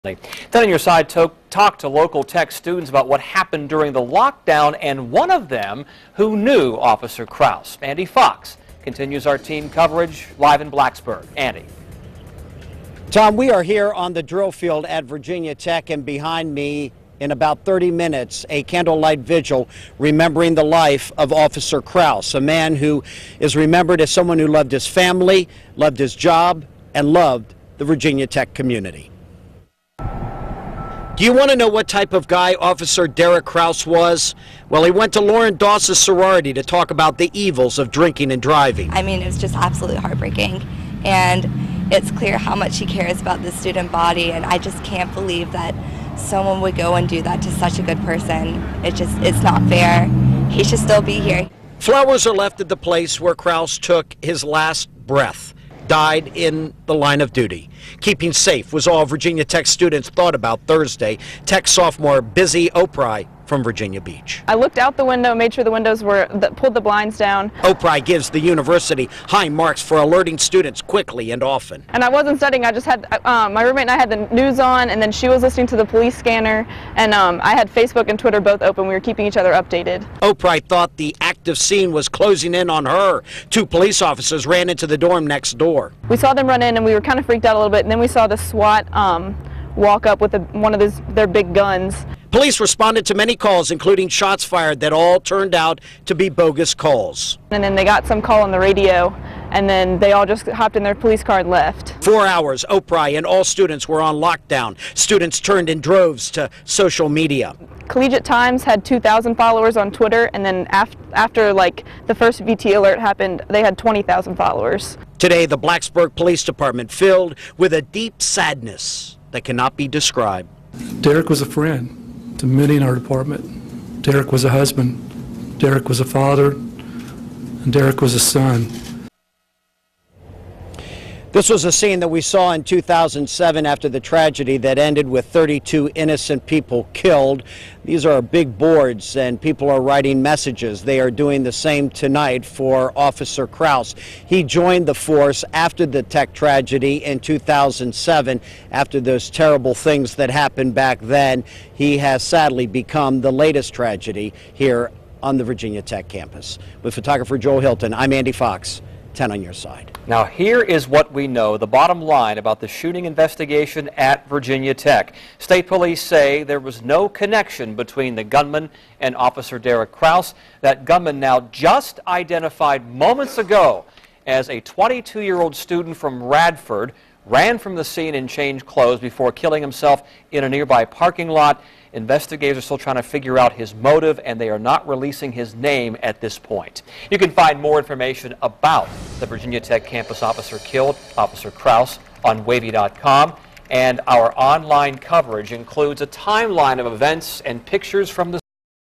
Then on your side, talk to local tech students about what happened during the lockdown, and one of them who knew Officer Kraus. Andy Fox continues our team coverage live in Blacksburg. Andy. Tom, we are here on the drill field at Virginia Tech, and behind me in about 30 minutes, a candlelight vigil remembering the life of Officer Kraus, a man who is remembered as someone who loved his family, loved his job, and loved the Virginia Tech community. Do you want to know what type of guy Officer Derek Kraus was? Well, he went to Lauren Doss's sorority to talk about the evils of drinking and driving. I mean, it was just absolutely heartbreaking, and it's clear how much he cares about the student body, and I just can't believe that someone would go and do that to such a good person. It's not fair. He should still be here. Flowers are left at the place where Kraus took his last breath, died in the line of duty. Keeping safe was all Virginia Tech students thought about Thursday. Tech sophomore Busy Opry from Virginia Beach. I looked out the window, made sure the windows pulled the blinds down. Opry gives the university high marks for alerting students quickly and often. And I wasn't studying, I just had, my roommate and I had the news on, and then she was listening to the police scanner, and I had Facebook and Twitter both open. We were keeping each other updated. Opry thought the active scene was closing in on her. Two police officers ran into the dorm next door. We saw them run in, and we were kind of freaked out a little bit, and then we saw the SWAT walk up with one of their big guns. Police responded to many calls, including shots fired, that all turned out to be bogus calls. And then they got some call on the radio, and then they all just hopped in their police car and left. 4 hours, Opry and all students were on lockdown. Students turned in droves to social media. Collegiate Times had 2,000 followers on Twitter, and then after like the first VT alert happened, they had 20,000 followers. Today, the Blacksburg Police Department filled with a deep sadness that cannot be described. Derek was a friend to many in our department. Derek was a husband. Derek was a father. And Derek was a son. This was a scene that we saw in 2007 after the tragedy that ended with 32 innocent people killed. These are big boards, and people are writing messages. They are doing the same tonight for Officer Kraus. He joined the force after the Tech tragedy in 2007. After those terrible things that happened back then, he has sadly become the latest tragedy here on the Virginia Tech campus. With photographer Joel Hilton, I'm Andy Fox, 10 on your side. Now here is what we know, the bottom line about the shooting investigation at Virginia Tech. State police say there was no connection between the gunman and Officer Derek Kraus. That gunman, now just identified moments ago as a 22-year-old student from Radford, ran from the scene and changed clothes before killing himself in a nearby parking lot. Investigators are still trying to figure out his motive, and they are not releasing his name at this point. You can find more information about the Virginia Tech campus officer killed, Officer Kraus, on wavy.com. And our online coverage includes a timeline of events and pictures from the